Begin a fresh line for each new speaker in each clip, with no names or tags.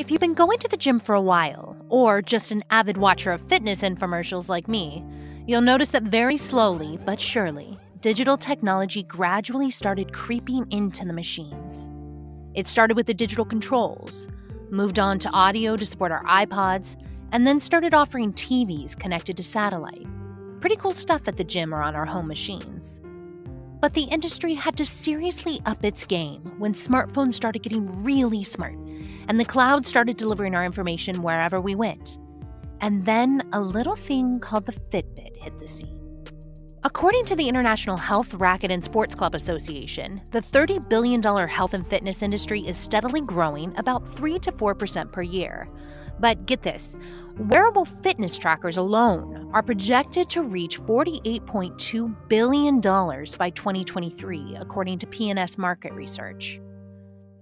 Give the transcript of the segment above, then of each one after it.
If you've been going to the gym for a while, or just an avid watcher of fitness infomercials like me, you'll notice that very slowly but surely, digital technology gradually started creeping into the machines. It started with the digital controls, moved on to audio to support our iPods, and then started offering TVs connected to satellite. Pretty cool stuff at the gym or on our home machines. But the industry had to seriously up its game when smartphones started getting really smart, and the cloud started delivering our information wherever we went. And then a little thing called the Fitbit hit the scene. According to the International Health, Racquet, and Sports Club Association, the $30 billion health and fitness industry is steadily growing about 3 to 4% per year. But get this, wearable fitness trackers alone are projected to reach $48.2 billion by 2023, according to P&S Market Research.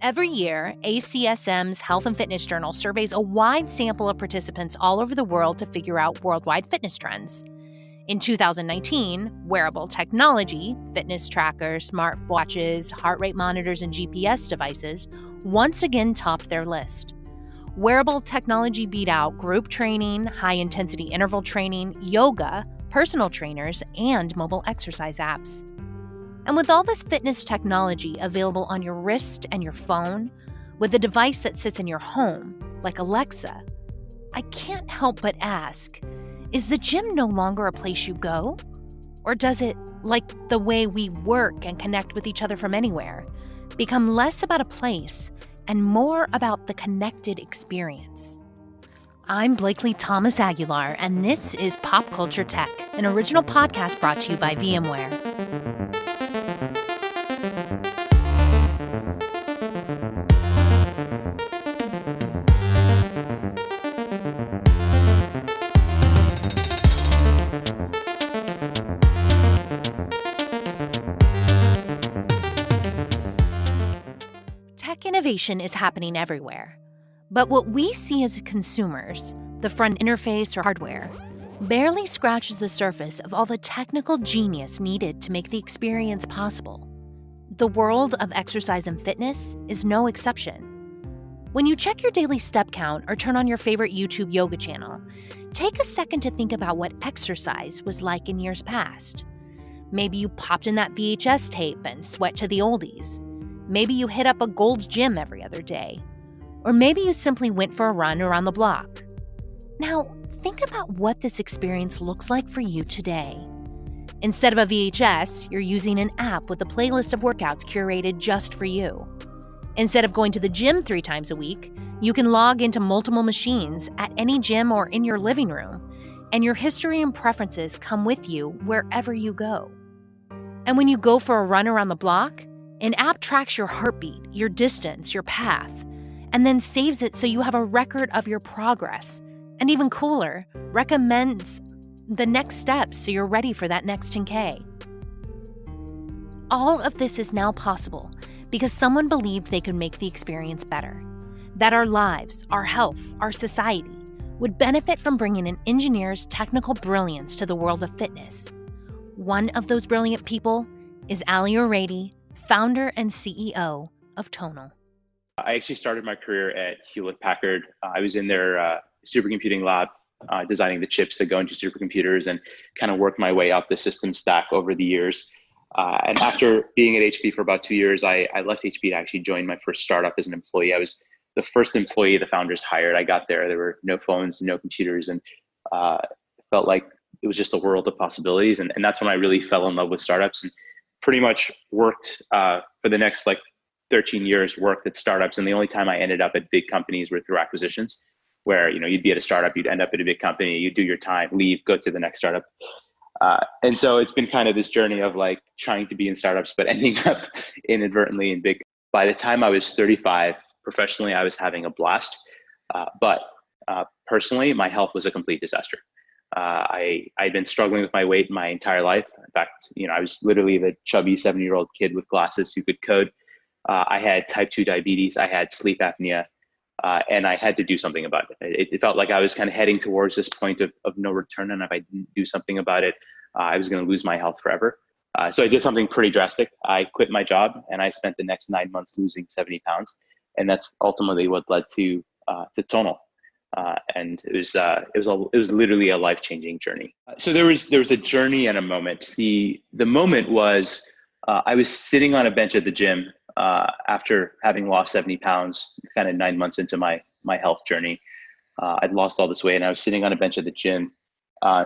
Every year, ACSM's Health and Fitness Journal surveys a wide sample of participants all over the world to figure out worldwide fitness trends. In 2019, wearable technology, fitness trackers, smartwatches, heart rate monitors, and GPS devices once again topped their list. Wearable technology beat out group training, high-intensity interval training, yoga, personal trainers, and mobile exercise apps. And with all this fitness technology available on your wrist and your phone, with a device that sits in your home, like Alexa, I can't help but ask, is the gym no longer a place you go? Or does it, like the way we work and connect with each other from anywhere, become less about a place and more about the connected experience? I'm Blakely Thomas Aguilar, and this is Pop Culture Tech, an original podcast brought to you by VMware. Tech innovation is happening everywhere, but what we see as consumers, the front interface or hardware, barely scratches the surface of all the technical genius needed to make the experience possible. The world of exercise and fitness is no exception. When you check your daily step count or turn on your favorite YouTube yoga channel, take a second to think about what exercise was like in years past. Maybe you popped in that VHS tape and sweat to the oldies. Maybe you hit up a Gold's Gym every other day. Or maybe you simply went for a run around the block. Now, think about what this experience looks like for you today. Instead of a VHS, you're using an app with a playlist of workouts curated just for you. Instead of going to the gym 3 times a week, you can log into multiple machines at any gym or in your living room, and your history and preferences come with you wherever you go. And when you go for a run around the block, an app tracks your heartbeat, your distance, your path, and then saves it so you have a record of your progress. And even cooler, recommends the next steps so you're ready for that next 10K. All of this is now possible because someone believed they could make the experience better, that our lives, our health, our society would benefit from bringing an engineer's technical brilliance to the world of fitness. One of those brilliant people is Ali O'Rady, founder and CEO of Tonal.
I actually started my career at Hewlett-Packard. I was in their supercomputing lab, designing the chips that go into supercomputers, and kind of worked my way up the system stack over the years. And after being at HP for about 2 years, I left HP to actually join my first startup as an employee. I was the first employee the founders hired. I got there were no phones, no computers, and felt like it was just a world of possibilities. And that's when I really fell in love with startups, and pretty much worked for the next 13 years, worked at startups. And the only time I ended up at big companies were through acquisitions, where you'd be at a startup, you'd end up at a big company, you'd do your time, leave, go to the next startup. And so it's been kind of this journey of trying to be in startups, but ending up inadvertently in big. By the time I was 35, professionally, I was having a blast. But personally, my health was a complete disaster. I'd been struggling with my weight my entire life. In fact, I was literally the chubby 70-year-old kid with glasses who could code. I had type 2 diabetes. I had sleep apnea, and I had to do something about it. It felt like I was kind of heading towards this point of no return. And if I didn't do something about it, I was going to lose my health forever. So I did something pretty drastic. I quit my job, and I spent the next 9 months losing 70 pounds. And that's ultimately what led to to Tonal. And it was literally a life-changing journey. So there was a journey and a moment. The moment was I was sitting on a bench at the gym after having lost 70 pounds, kind of 9 months into my health journey. I'd lost all this weight, and I was sitting on a bench at the gym,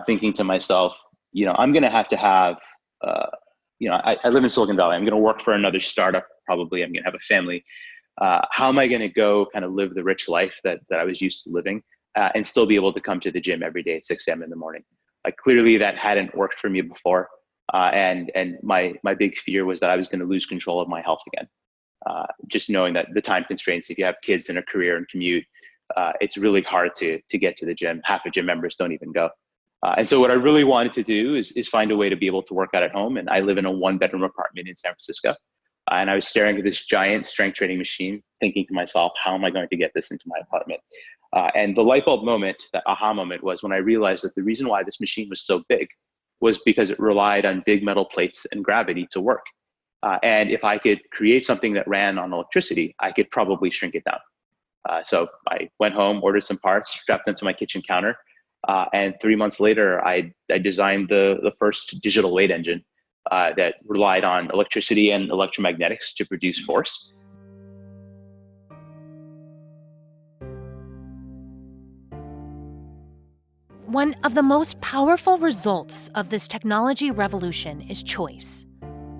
thinking to myself, I'm going to have, I live in Silicon Valley. I'm going to work for another startup. Probably I'm going to have a family. How am I going to go kind of live the rich life that I was used to living and still be able to come to the gym every day at 6 a.m. in the morning? Like, clearly that hadn't worked for me before. And my big fear was that I was going to lose control of my health again. Just knowing that the time constraints, if you have kids and a career and commute, it's really hard to get to the gym. Half of gym members don't even go. And so what I really wanted to do is find a way to be able to work out at home. And I live in a 1-bedroom apartment in San Francisco. And I was staring at this giant strength training machine, thinking to myself, how am I going to get this into my apartment? And the light bulb moment, that aha moment, was when I realized that the reason why this machine was so big was because it relied on big metal plates and gravity to work. And if I could create something that ran on electricity, I could probably shrink it down. So I went home, ordered some parts, strapped them to my kitchen counter. And 3 months later, I designed the first digital weight engine that relied on electricity and electromagnetics to produce force.
One of the most powerful results of this technology revolution is choice.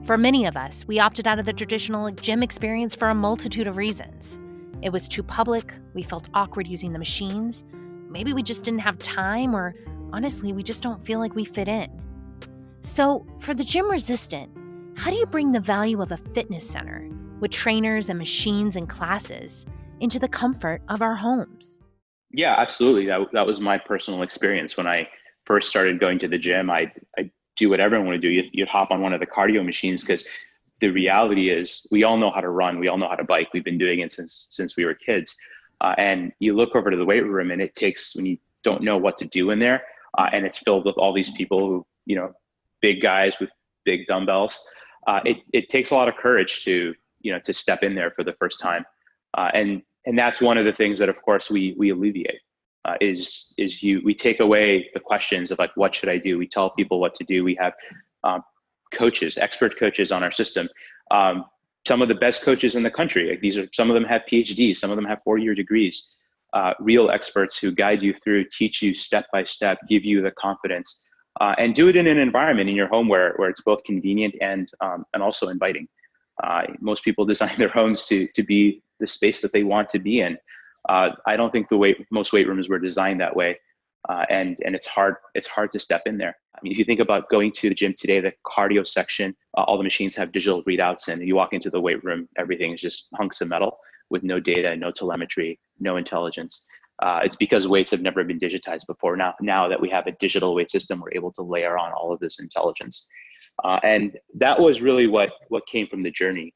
For many of us, we opted out of the traditional gym experience for a multitude of reasons. It was too public, we felt awkward using the machines, maybe we just didn't have time, or honestly, we just don't feel like we fit in. So, for the gym resistant, how do you bring the value of a fitness center with trainers and machines and classes into the comfort of our homes?
Yeah, absolutely. That was my personal experience. When I first started going to the gym, I do what everyone would do. You'd hop on one of the cardio machines, because the reality is we all know how to run. We all know how to bike. We've been doing it since we were kids. And you look over to the weight room, and it takes, when you don't know what to do in there, and it's filled with all these people who, big guys with big dumbbells. It takes a lot of courage to step in there for the first time. And that's one of the things that, of course, we alleviate. We take away the questions of, like, what should I do? We tell people what to do. We have coaches, expert coaches on our system. Some of the best coaches in the country. Like, some of them have PhDs, some of them have 4-year degrees. Real experts who guide you through, teach you step by step, give you the confidence, and do it in an environment in your home where it's both convenient and also inviting. Most people design their homes to be the space that they want to be in. I don't think most weight rooms were designed that way, and it's hard to step in there. I mean, if you think about going to the gym today, the cardio section, all the machines have digital readouts, and you walk into the weight room, everything is just hunks of metal with no data, no telemetry, no intelligence. It's because weights have never been digitized before. Now that we have a digital weight system, we're able to layer on all of this intelligence. And that was really what came from the journey.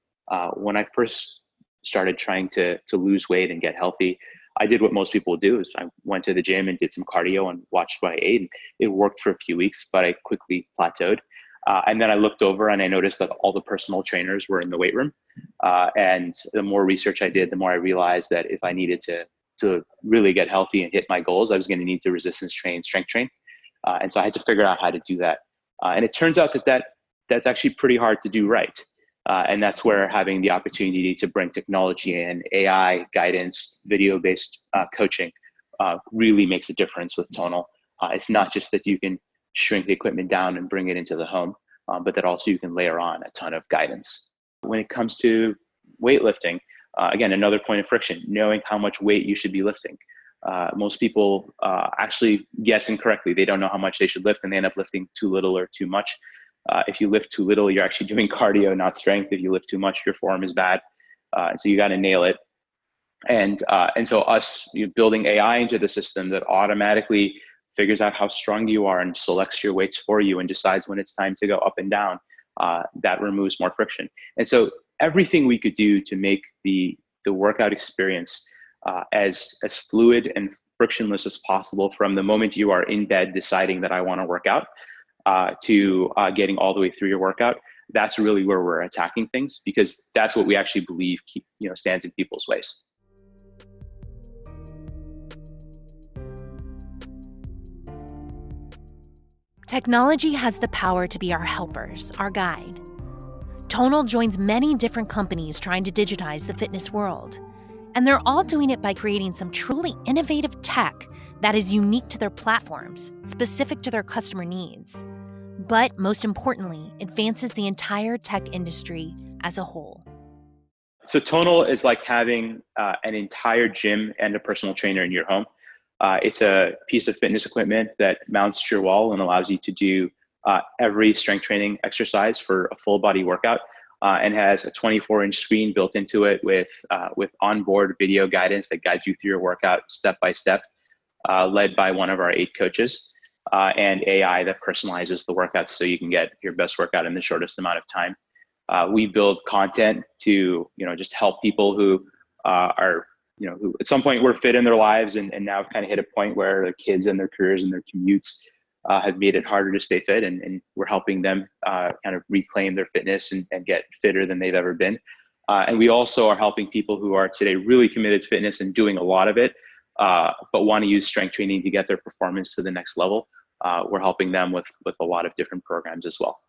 When I first started trying to lose weight and get healthy, I did what most people do. Is I went to the gym and did some cardio and watched what I ate. And it worked for a few weeks, but I quickly plateaued. And then I looked over and I noticed that all the personal trainers were in the weight room. And the more research I did, the more I realized that if I needed to really get healthy and hit my goals, I was going to need to resistance train, strength train. And so I had to figure out how to do that. And it turns out that's actually pretty hard to do right. And that's where having the opportunity to bring technology and AI guidance, video-based coaching really makes a difference with Tonal. It's not just that you can shrink the equipment down and bring it into the home, but that also you can layer on a ton of guidance. When it comes to weightlifting, again, another point of friction, knowing how much weight you should be lifting. Most people actually guess incorrectly. They don't know how much they should lift, and they end up lifting too little or too much. If you lift too little, you're actually doing cardio, not strength. If you lift too much, your form is bad. So you got to nail it. And so building AI into the system that automatically figures out how strong you are and selects your weights for you and decides when it's time to go up and down, that removes more friction. And so everything we could do to make the workout experience as fluid and frictionless as possible, from the moment you are in bed deciding that I want to work out, to getting all the way through your workout. That's really where we're attacking things, because that's what we actually believe stands in people's ways.
Technology has the power to be our helpers, our guide. Tonal joins many different companies trying to digitize the fitness world. And they're all doing it by creating some truly innovative tech that is unique to their platforms, specific to their customer needs. But most importantly, advances the entire tech industry as a whole.
So Tonal is like having an entire gym and a personal trainer in your home. It's a piece of fitness equipment that mounts to your wall and allows you to do every strength training exercise for a full body workout, and has a 24-inch screen built into it with onboard video guidance that guides you through your workout step by step, led by one of our 8 coaches, and AI that personalizes the workouts so you can get your best workout in the shortest amount of time. We build content to just help people who are who at some point were fit in their lives and now have kind of hit a point where their kids and their careers and their commutes have made it harder to stay fit, and we're helping them kind of reclaim their fitness and get fitter than they've ever been. And we also are helping people who are today really committed to fitness and doing a lot of it, but want to use strength training to get their performance to the next level. We're helping them with a lot of different programs as well.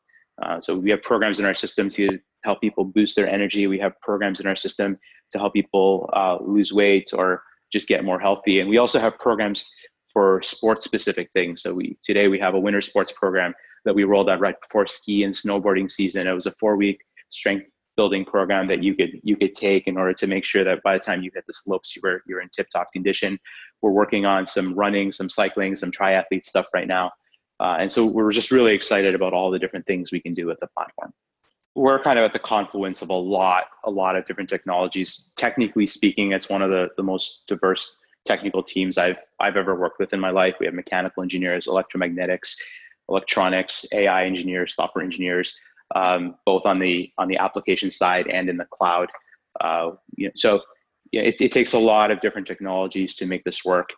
So we have programs in our system to help people boost their energy. We have programs in our system to help people lose weight or just get more healthy. And we also have programs for sports specific things. So today we have a winter sports program that we rolled out right before ski and snowboarding season. It was a 4-week strength building program that you could take in order to make sure that by the time you hit the slopes, you're in tip-top condition. We're working on some running, some cycling, some triathlete stuff right now. And so we're just really excited about all the different things we can do with the platform. We're kind of at the confluence of a lot of different technologies. Technically speaking, it's one of the most diverse technical teams I've ever worked with in my life. We have mechanical engineers, electromagnetics, electronics, AI engineers, software engineers, both on the application side and in the cloud. So it takes a lot of different technologies to make this work.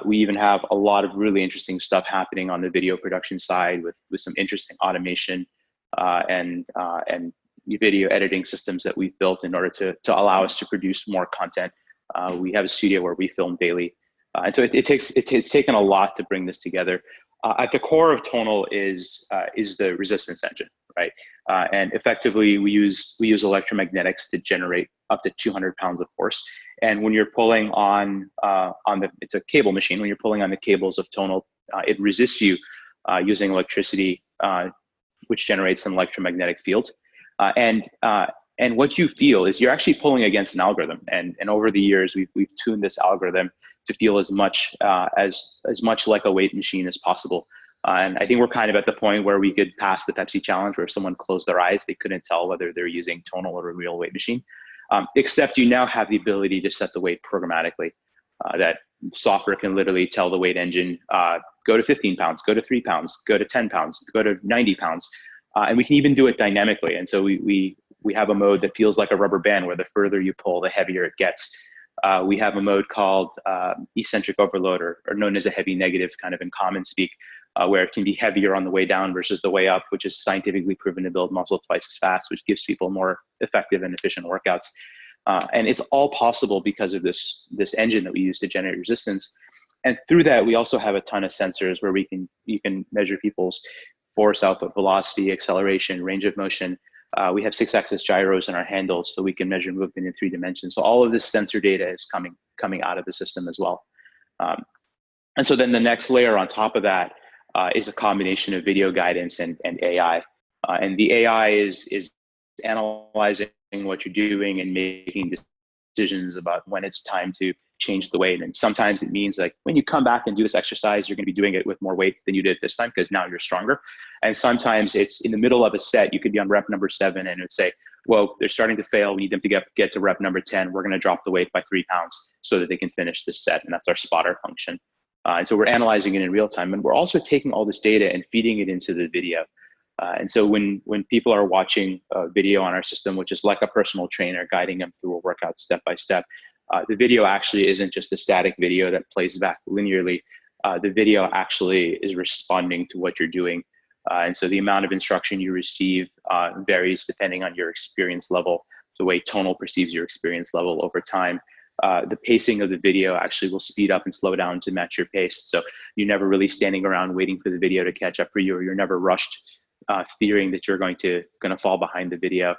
We even have a lot of really interesting stuff happening on the video production side with some interesting automation and video editing systems that we've built in order to allow us to produce more content. We have a studio where we film daily. And so it's taken a lot to bring this together. At the core of Tonal is the resistance engine, right? And effectively, we use electromagnetics to generate up to 200 pounds of force. And when you're pulling it's a cable machine. When you're pulling on the cables of Tonal, it resists you using electricity, which generates an electromagnetic field. And what you feel is you're actually pulling against an algorithm. And over the years, we've tuned this algorithm to feel as much like a weight machine as possible. And I think we're kind of at the point where we could pass the Pepsi challenge, where if someone closed their eyes, they couldn't tell whether they're using Tonal or a real weight machine. Except you now have the ability to set the weight programmatically. That software can literally tell the weight engine, go to 15 pounds, go to 3 pounds, go to 10 pounds, go to 90 pounds. And we can even do it dynamically. And so we have a mode that feels like a rubber band, where the further you pull, the heavier it gets. We have a mode called eccentric overload, or known as a heavy negative, kind of in common speak, where it can be heavier on the way down versus the way up, which is scientifically proven to build muscle twice as fast, which gives people more effective and efficient workouts. And it's all possible because of this engine that we use to generate resistance. And through that, we also have a ton of sensors where you can measure people's force, output, velocity, acceleration, range of motion. We have 6-axis gyros in our handles, so we can measure movement in 3 dimensions. So all of this sensor data is coming out of the system as well. And so then the next layer on top of that is a combination of video guidance and AI. And the AI is analyzing what you're doing and making decisions about when it's time to change the weight. And sometimes it means, like, when you come back and do this exercise, you're going to be doing it with more weight than you did this time because now you're stronger. And sometimes it's in the middle of a set. You could be on rep number 7 and it'd say, well, they're starting to fail. We need them to get to rep number 10. We're going to drop the weight by 3 pounds so that they can finish this set. And that's our spotter function. And so we're analyzing it in real time. And we're also taking all this data and feeding it into the video. And so when people are watching a video on our system, which is like a personal trainer guiding them through a workout step by step, the video actually isn't just a static video that plays back linearly. The video actually is responding to what you're doing. And so the amount of instruction you receive varies depending on your experience level, the way Tonal perceives your experience level over time. the pacing of the video actually will speed up and slow down to match your pace. So you're never really standing around waiting for the video to catch up for you, or you're never rushed fearing that you're going to fall behind the video.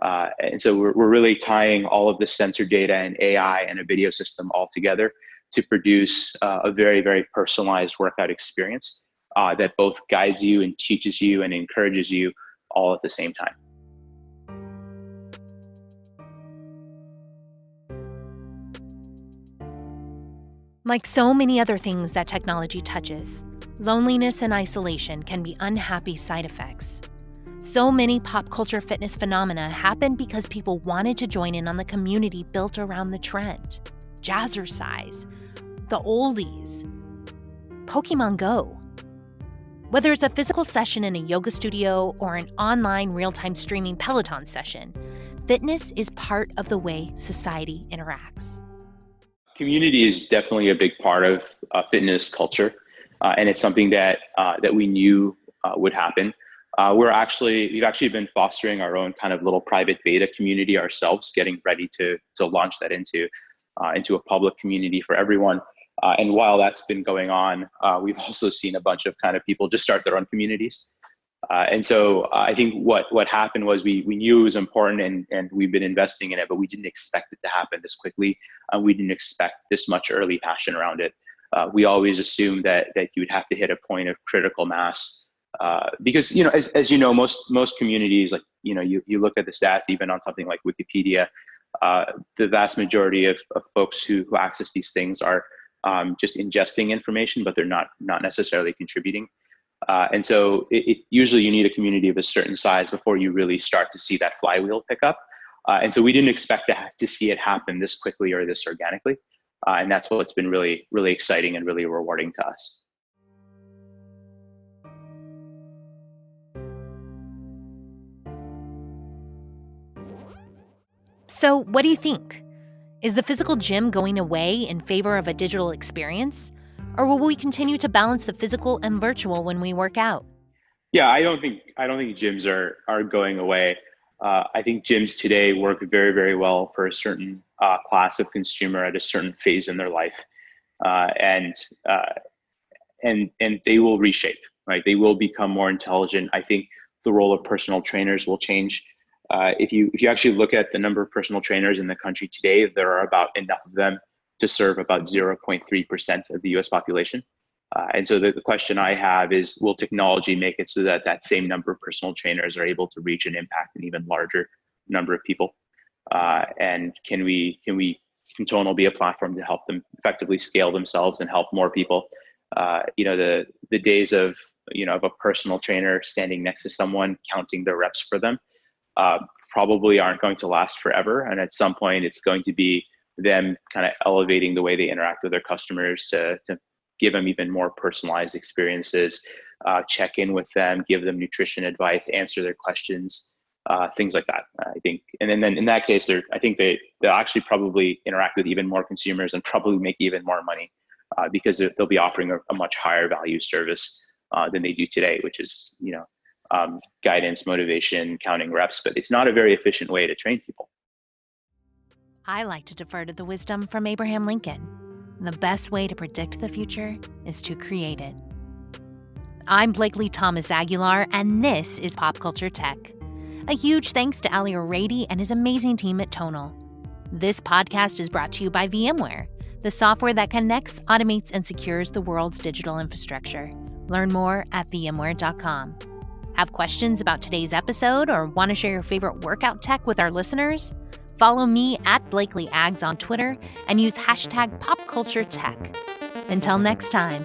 And so we're really tying all of the sensor data and AI and a video system all together to produce a very, very personalized workout experience that both guides you and teaches you and encourages you all at the same time.
Like so many other things that technology touches, loneliness and isolation can be unhappy side effects. So many pop culture fitness phenomena happened because people wanted to join in on the community built around the trend. Jazzercise, the oldies, Pokemon Go. Whether it's a physical session in a yoga studio or an online real-time streaming Peloton session, fitness is part of the way society interacts.
Community is definitely a big part of fitness culture, and it's something that we knew would happen. We've actually been fostering our own kind of little private beta community ourselves, getting ready to launch that into a public community for everyone. And while that's been going on, we've also seen a bunch of kind of people just start their own communities. And so I think what happened was we knew it was important and we've been investing in it, but we didn't expect it to happen this quickly. We didn't expect this much early passion around it. We always assumed that you'd have to hit a point of critical mass because, as you know, most communities, like, you look at the stats, even on something like Wikipedia, the vast majority of folks who access these things are just ingesting information, but they're not necessarily contributing. And so usually you need a community of a certain size before you really start to see that flywheel pick up. And so we didn't expect to see it happen this quickly or this organically. And that's what's been really, really exciting and really rewarding to us.
So, what do you think? Is the physical gym going away in favor of a digital experience? Or will we continue to balance the physical and virtual when we work out?
Yeah, I don't think gyms are going away. I think gyms today work very, very well for a certain class of consumer at a certain phase in their life, and they will reshape. Right, they will become more intelligent. I think the role of personal trainers will change. If you actually look at the number of personal trainers in the country today, there are about enough of them to serve about 0.3% of the US population. And so the question I have is, will technology make it so that same number of personal trainers are able to reach and impact an even larger number of people? And can Tonal be a platform to help them effectively scale themselves and help more people? The days of a personal trainer standing next to someone counting their reps for them probably aren't going to last forever. And at some point, it's going to be them kind of elevating the way they interact with their customers to give them even more personalized experiences, check in with them, give them nutrition advice, answer their questions, things like that. I think, and then in that case, I think they'll actually probably interact with even more consumers and probably make even more money because they'll be offering a much higher value service than they do today, which is guidance, motivation, counting reps, but it's not a very efficient way to train people.
I like to defer to the wisdom from Abraham Lincoln. The best way to predict the future is to create it. I'm Blakely Thomas Aguilar, and this is Pop Culture Tech. A huge thanks to Ali O'Rady and his amazing team at Tonal. This podcast is brought to you by VMware, the software that connects, automates, and secures the world's digital infrastructure. Learn more at vmware.com. Have questions about today's episode or want to share your favorite workout tech with our listeners? Follow me at Blakely Ags on Twitter and use hashtag PopCultureTech. Until next time.